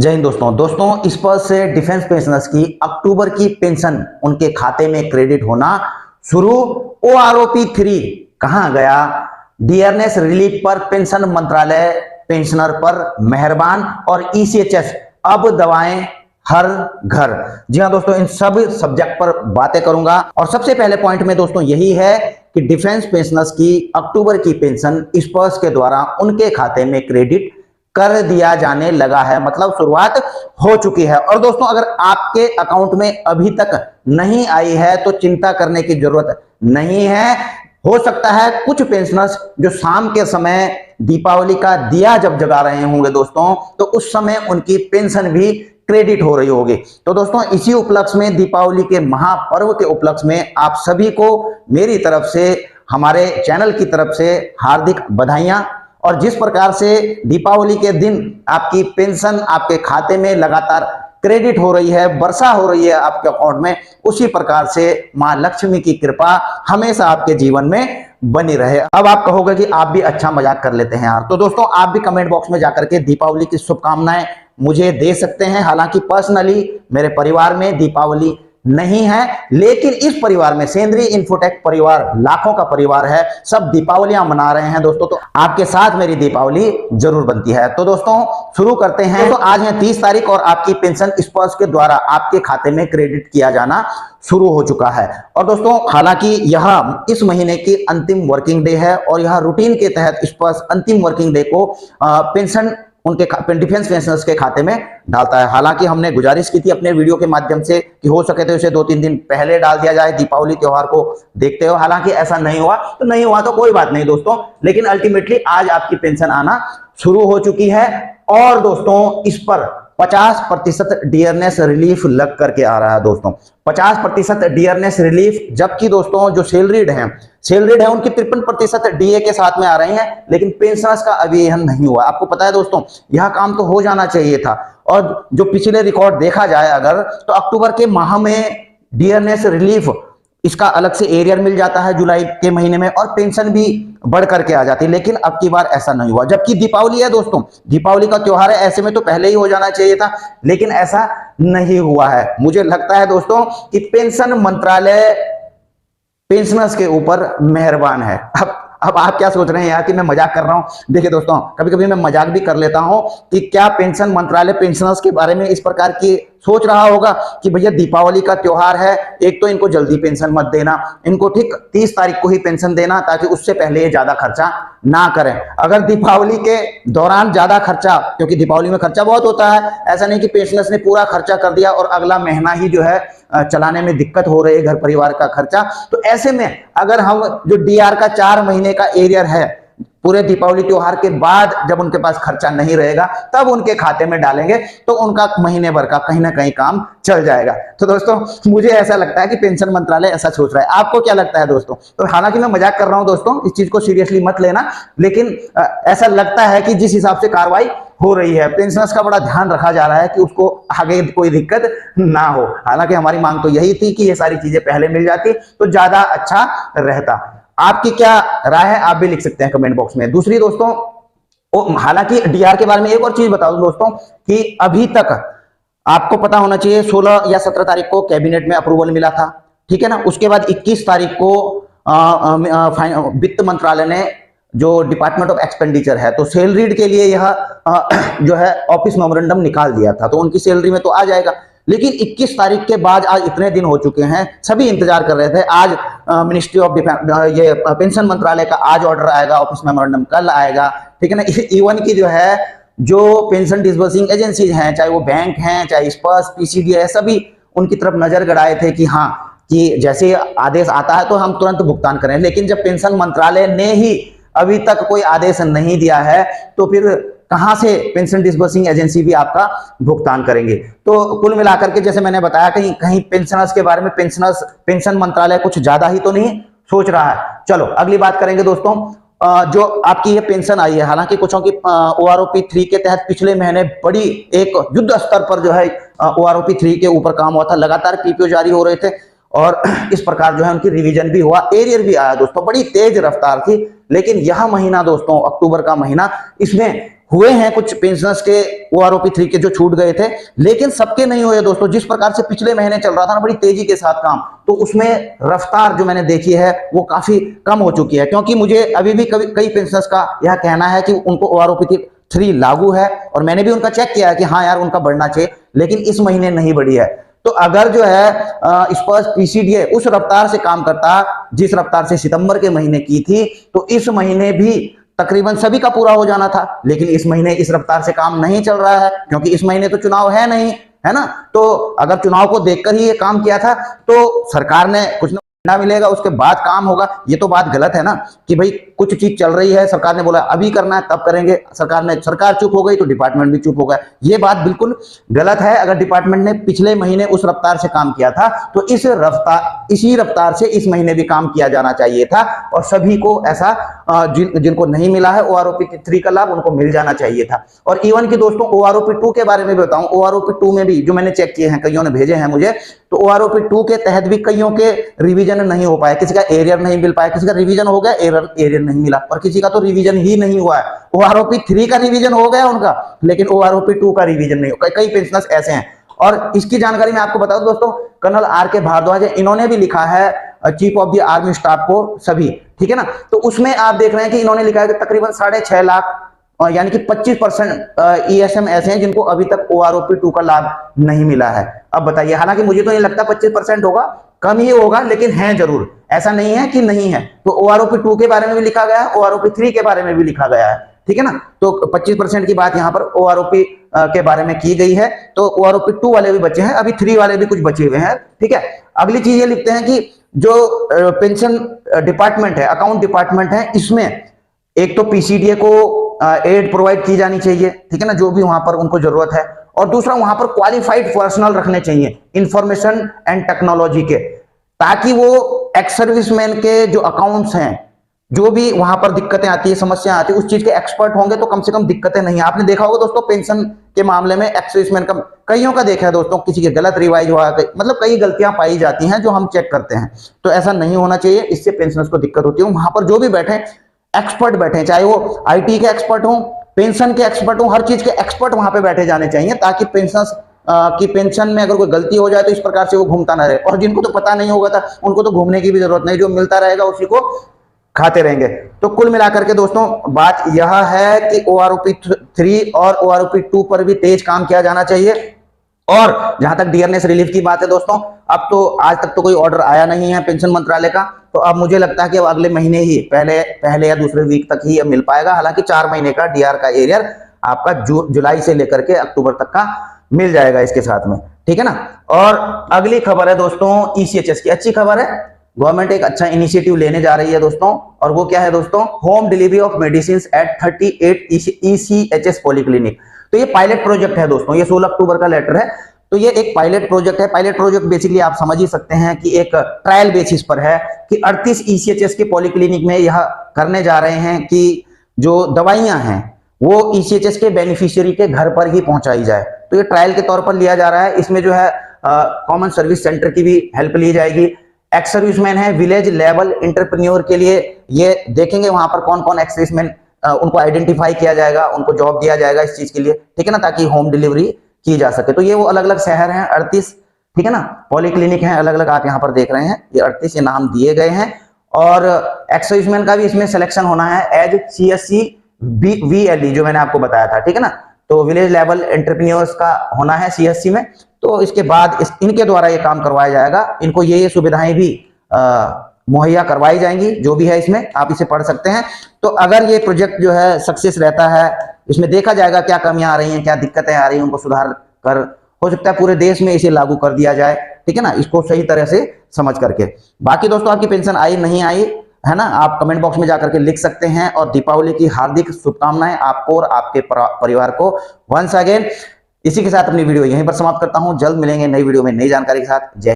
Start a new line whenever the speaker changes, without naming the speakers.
जय हिंद दोस्तों इस पर से डिफेंस पेंशनर्स की अक्टूबर की पेंशन उनके खाते में क्रेडिट होना शुरू। ओआरओपी 3 कहां गया? डियरनेस रिलीफ पर पेंशन मंत्रालय पेंशनर पर मेहरबान और ईसीएचएस अब दवाएं हर घर। जी हां दोस्तों, इन सब सब्जेक्ट पर बातें करूंगा और सबसे पहले पॉइंट में दोस्तों यही है कि डिफेंस पेंशनर्स की अक्टूबर की पेंशन स्पर्श के द्वारा उनके खाते में क्रेडिट कर दिया जाने लगा है, मतलब शुरुआत हो चुकी है। और दोस्तों अगर आपके अकाउंट में अभी तक नहीं आई है तो चिंता करने की जरूरत नहीं है। हो सकता है कुछ पेंशनर्स जो शाम के समय दीपावली का दिया जब जगा रहे होंगे दोस्तों, तो उस समय उनकी पेंशन भी क्रेडिट हो रही होगी। तो दोस्तों इसी उपलक्ष्य में, दीपावली के महापर्व के उपलक्ष्य में आप सभी को मेरी तरफ से, हमारे चैनल की तरफ से हार्दिक बधाइयां। और जिस प्रकार से दीपावली के दिन आपकी पेंशन आपके खाते में लगातार क्रेडिट हो रही है, वर्षा हो रही है आपके अकाउंट में, उसी प्रकार से मां लक्ष्मी की कृपा हमेशा आपके जीवन में बनी रहे। अब आप कहोगे कि आप भी अच्छा मजाक कर लेते हैं यार, तो दोस्तों आप भी कमेंट बॉक्स में जाकर के दीपावली की शुभकामनाएं मुझे दे सकते हैं। हालांकि पर्सनली मेरे परिवार में दीपावली नहीं है, लेकिन इस परिवार में, सेंद्रीय इन्फोटेक परिवार लाखों का परिवार है, सब दीपावलियां मना रहे हैं दोस्तों, तो आपके साथ मेरी दीपावली जरूर बनती है। तो दोस्तों शुरू करते हैं। तो आज है 30 तारीख और आपकी पेंशन स्पर्श के द्वारा आपके खाते में क्रेडिट किया जाना शुरू हो चुका है। और दोस्तों हालांकि यह इस महीने की अंतिम वर्किंग डे है और यह रूटीन के तहत स्पर्श अंतिम वर्किंग डे को पेंशन उनके डिफेंस पेंशनर्स के खाते में डालता है। हालांकि हमने गुजारिश की थी अपने वीडियो के माध्यम से कि हो सके तो इसे 2-3 दिन पहले डाल दिया जाए, दीपावली त्योहार को देखते हो। हालांकि ऐसा नहीं हुआ, तो नहीं हुआ तो कोई बात नहीं दोस्तों, लेकिन अल्टीमेटली आज आपकी पेंशन आना शुरू हो चुकी है। और दोस्तों इस पर 50% डियरनेस रिलीफ लग करके आ रहा है दोस्तों, 50% डियरनेस रिलीफ। जबकि दोस्तों जो सैलरीड है उनकी 53% डीए के साथ में आ रही हैं, लेकिन पेंशनर्स का अभी यह नहीं हुआ। आपको पता है दोस्तों यह काम तो हो जाना चाहिए था। और जो पिछले रिकॉर्ड देखा जाए अगर, तो अक्टूबर के माह में डियरनेस रिलीफ इसका अलग से एरियर मिल जाता है जुलाई के महीने में, और पेंशन भी बढ़ करके आ जाती है, लेकिन अब की बार ऐसा नहीं हुआ। जबकि दीपावली है दोस्तों, दीपावली का त्योहार है, ऐसे में तो पहले ही हो जाना चाहिए था, लेकिन ऐसा नहीं हुआ है। मुझे लगता है दोस्तों कि पेंशन मंत्रालय पेंशनर्स के ऊपर मेहरबान है। अब आप क्या सोच रहे हैं यार कि मैं मजाक कर रहा हूं? देखिए दोस्तों, कभी कभी मैं मजाक भी कर लेता हूं कि क्या पेंशन मंत्रालय पेंशनर्स के बारे में इस प्रकार की सोच रहा होगा कि भैया दीपावली का त्योहार है, एक तो इनको जल्दी पेंशन मत देना, इनको ठीक 30 तारीख को ही पेंशन देना, ताकि उससे पहले ये ज्यादा खर्चा ना करें। अगर दीपावली के दौरान ज्यादा खर्चा, क्योंकि दीपावली में खर्चा बहुत होता है, ऐसा नहीं कि पेंशनर्स ने पूरा खर्चा कर दिया और अगला महीना ही जो है चलाने में दिक्कत हो रही है घर परिवार का खर्चा, तो ऐसे में अगर हम जो डीआर का 4 महीने का एरियर है, पूरे दीपावली त्योहार के बाद जब उनके पास खर्चा नहीं रहेगा तब उनके खाते में डालेंगे, तो उनका महीने भर का कहीं ना कहीं काम चल जाएगा। तो दोस्तों मुझे ऐसा लगता है कि पेंशन मंत्रालय ऐसा सोच रहा है। आपको क्या लगता है दोस्तों? तो हालांकि मैं मजाक कर रहा हूं दोस्तों, इस चीज को सीरियसली मत लेना, लेकिन ऐसा लगता है कि जिस हिसाब से कार्रवाई हो रही है, पेंशनर्स का बड़ा ध्यान रखा जा रहा है कि उसको आगे कोई दिक्कत ना हो। हालांकि हमारी मांग तो यही थी कि ये सारी चीजें पहले मिल जाती तो ज्यादा अच्छा रहता। आपकी क्या राय है आप भी लिख सकते हैं कमेंट बॉक्स में। दूसरी दोस्तों, हालांकि डीआर के बारे में एक और चीज बता दूं दोस्तों कि अभी तक आपको पता होना चाहिए 16 या 17 तारीख को कैबिनेट में अप्रूवल मिला था, ठीक है ना। उसके बाद 21 तारीख को वित्त मंत्रालय ने जो डिपार्टमेंट ऑफ एक्सपेंडिचर है, तो सैलरीड के लिए यह जो है ऑफिस मेमोरेंडम निकाल दिया था, तो उनकी सैलरी में तो आ जाएगा। लेकिन 21 तारीख के बाद आज इतने दिन हो चुके हैं, सभी इंतजार कर रहे थे। आज मिनिस्ट्री ऑफ डिफेंस, ये पेंशन मंत्रालय का आज ऑर्डर आएगा, ऑफिस मेमोरेंडम कल आएगा, ठीक है ना। इवन की जो है जो पेंशन डिसबर्सिंग एजेंसीज हैं, चाहे वो बैंक हैं, चाहे स्पर्श, पीसीडी है, सभी उनकी तरफ नजर गड़ाए थे कि हाँ, कि जैसे आदेश आता है तो हम तुरंत भुगतान करें। लेकिन जब पेंशन मंत्रालय ने ही अभी तक कोई आदेश नहीं दिया है, तो फिर कहां से पेंशन डिसबर्सिंग एजेंसी भी आपका भुगतान करेंगे? तो कुल मिलाकर के जैसे मैंने बताया, कहीं कहीं पेंशनर्स के बारे में पेंशन मंत्रालय कुछ ज्यादा ही तो नहीं सोच रहा है। चलो अगली बात करेंगे दोस्तों। जो आपकी ये पेंशन आई है, हालांकि कुछों की ओआरओपी 3 के तहत पिछले महीने बड़ी एक युद्ध स्तर पर जो है ओआरओपी 3 के ऊपर काम हुआ था, लगातार पीपीओ जारी हो रहे थे और इस प्रकार जो है उनकी रिवीजन भी हुआ, एरियर भी आया दोस्तों, बड़ी तेज रफ्तार थी। लेकिन यह महीना दोस्तों, अक्टूबर का महीना, इसमें हुए हैं कुछ पेंशनर्स के OROP 3 के जो छूट गए थे, लेकिन सबके नहीं हुए दोस्तों। जिस प्रकार से पिछले महीने चल रहा था ना बड़ी तेजी के साथ काम, तो उसमें रफ्तार जो मैंने देखी है वो काफी कम हो चुकी है। क्योंकि मुझे अभी भी कई पेंशनर्स का यह कहना है कि उनको OROP 3 लागू है, और मैंने भी उनका चेक किया है कि हाँ यार उनका बढ़ना चाहिए, लेकिन इस महीने नहीं बढ़ी है। तो अगर जो है स्पर्श PCDA उस रफ्तार से काम करता जिस रफ्तार से सितंबर के महीने की थी, तो इस महीने भी तकरीबन सभी का पूरा हो जाना था। लेकिन इस महीने इस रफ्तार से काम नहीं चल रहा है, क्योंकि इस महीने तो चुनाव है नहीं, है ना। तो अगर चुनाव को देखकर ही ये काम किया था तो सरकार ने कुछ ना मिलेगा उसके बाद काम होगा, ये तो बात गलत है ना। कि भाई कुछ चीज चल रही है, सरकार ने बोला अभी करना है तब करेंगे, सरकार चुप हो गई तो डिपार्टमेंट भी चुप हो गया। ये बात बिल्कुल गलत है। अगर डिपार्टमेंट ने पिछले महीने उस रफ्तार से काम किया था तो इसी रफ्तार से इस महीने भी काम किया जाना चाहिए था, और सभी को ऐसा जिनको नहीं मिला है OROP 3 का लाभ उनको मिल जाना चाहिए था। और इवन की दोस्तों OROP 2 के बारे में भी बताऊं, OROP 2 में भी जो मैंने चेक किए हैं, कईयों ने भेजे हैं मुझे, तो OROP 2 के तहत भी कईयों के रिवीजन नहीं हो पाया, किसी का एरियर नहीं मिल पाया, किसी का रिवीजन हो गया एरियर नहीं मिला, और किसी का तो रिवीजन ही नहीं हुआ है। OROP 3 का रिवीजन हो गया उनका, लेकिन OROP 2 का रिवीजन नहीं हो। कई पेंशनर्स ऐसे हैं। और इसकी जानकारी मैं आपको बता दूं दोस्तों, कर्नल RK भारद्वाज इन्होंने भी लिखा है chief of the army staff को सभी, ठीक है ना। तो उसमें आप देख रहे हैं कि इन्होंने लिखा है कि तकरीबन 6.5 लाख यानी कि 25% ESM ऐसे हैं जिनको अभी तक OROP 2 का लाभ नहीं मिला है। अब बताइए, हालांकि मुझे तो नहीं लगता 25% होगा, कम ही होगा, लेकिन है जरूर, ऐसा नहीं है कि नहीं है। तो OROP 2 के बारे में भी लिखा गया है, OROP 3 के बारे में भी लिखा गया है, ठीक है ना। तो 25% की बात यहाँ पर OROP के बारे में की गई है। तो OROP 2 वाले भी बचे हैं, अभी 3 वाले भी कुछ बचे हुए हैं, ठीक है। अगली चीज ये लिखते हैं कि जो पेंशन डिपार्टमेंट है, अकाउंट डिपार्टमेंट है, इसमें एक तो PCDA को एड प्रोवाइड की जानी चाहिए, ठीक है ना, जो भी वहां पर उनको जरूरत है। और दूसरा वहां पर क्वालिफाइड पर्सनल रखने चाहिए इंफॉर्मेशन एंड टेक्नोलॉजी के, ताकि वो एक्स सर्विसमैन के जो अकाउंट्स हैं, जो भी वहां पर दिक्कतें आती है, समस्या आती है, उस चीज के एक्सपर्ट होंगे तो कम से कम दिक्कतें नहीं। आपने देखा होगा दोस्तों पेंशन के मामले में एक्स सर्विसमैन का कईयों का देखा है दोस्तों, किसी के गलत रिवाइज हुआ, मतलब कई गलतियां पाई जाती हैं जो हम चेक करते हैं। तो ऐसा नहीं होना चाहिए, इससे पेंशनर्स को दिक्कत होती है। वहां पर जो भी बैठे एक्सपर्ट बैठे, चाहे वो IT के एक्सपर्ट हो, पेंशन के एक्सपर्ट हो, हर चीज के एक्सपर्ट वहां पे बैठे जाने चाहिए, ताकि पेंशनर्स की पेंशन में अगर कोई गलती हो जाए तो इस प्रकार से वो घूमता ना रहे। और जिनको तो पता नहीं होगा था उनको तो घूमने की भी जरूरत नहीं, जो मिलता रहेगा उसी को खाते रहेंगे। तो कुल मिलाकर के दोस्तों बात यह है कि OROP 3 और OROP 2 पर भी तेज काम किया जाना चाहिए। और जहां तक डियरनेस रिलीफ की बात है दोस्तों, अब तो आज तक तो कोई ऑर्डर आया नहीं है पेंशन मंत्रालय का, तो अब मुझे लगता है कि अब अगले महीने ही पहले या दूसरे वीक तक ही मिल पाएगा। हालांकि 4 महीने का DR का एरियर आपका जुलाई से लेकर के अक्टूबर तक का मिल जाएगा इसके साथ में, ठीक है ना। और अगली खबर है दोस्तों ECHS की, अच्छी खबर है। गवर्नमेंट एक अच्छा इनिशिएटिव लेने जा रही है दोस्तों, और वो क्या है दोस्तों, home delivery of medicine eight 38 ECHS polyclinic. तो ये पायलट प्रोजेक्ट है दोस्तों, ये 16 अक्टूबर का लेटर है। तो ये एक पायलट प्रोजेक्ट है। पायलट प्रोजेक्ट बेसिकली आप समझ ही सकते हैं कि एक ट्रायल बेसिस पर है कि 38 ECHS के पॉलीक्लिनिक में यह करने जा रहे हैं कि जो दवाइयां हैं वो ECHS के बेनिफिशियरी के घर पर ही पहुंचाई जाए। तो ये ट्रायल के तौर पर लिया जा रहा है। इसमें जो है कॉमन सर्विस सेंटर की भी हेल्प ली जाएगी। एक्स सर्विसमैन है, विलेज लेवल एंटरप्रेन्योर के लिए ये देखेंगे वहां पर कौन कौन एक्स सर्विसमैन, उनको आइडेंटिफाई किया जाएगा, उनको जॉब दिया जाएगा इस चीज के लिए, ठीक है ना, ताकि होम डिलीवरी की जा सके। तो ये वो अलग अलग शहर हैं 38, ठीक है ना, पॉलीक्लिनिक हैं अलग अलग, आप यहाँ पर देख रहे हैं ये 38 ये नाम दिए गए हैं। और एक्स सर्विसमैन का भी इसमें सिलेक्शन होना है एज CSC VLE जो मैंने आपको बताया था, ठीक है ना। तो विलेज लेवल एंटरप्रेन्योर्स का होना है CSC में। तो इसके बाद इनके द्वारा ये काम करवाया जाएगा। इनको ये सुविधाएं भी मुहैया करवाई जाएंगी, जो भी है इसमें आप इसे पढ़ सकते हैं। तो अगर ये प्रोजेक्ट जो है सक्सेस रहता है, इसमें देखा जाएगा क्या कमियां आ रही हैं, क्या दिक्कतें आ रही हैं, उनको सुधार कर हो सकता है पूरे देश में इसे लागू कर दिया जाए, ठीक है ना, इसको सही तरह से समझ करके। बाकी दोस्तों आपकी पेंशन आई नहीं आई है ना, आप कमेंट बॉक्स में जाकर के लिख सकते हैं। और दीपावली की हार्दिक शुभकामनाएं आपको और आपके परिवार को वंस अगेन। इसी के साथ अपनी वीडियो यहीं पर समाप्त करता हूं। जल्द मिलेंगे नई वीडियो में नई जानकारी के साथ। जय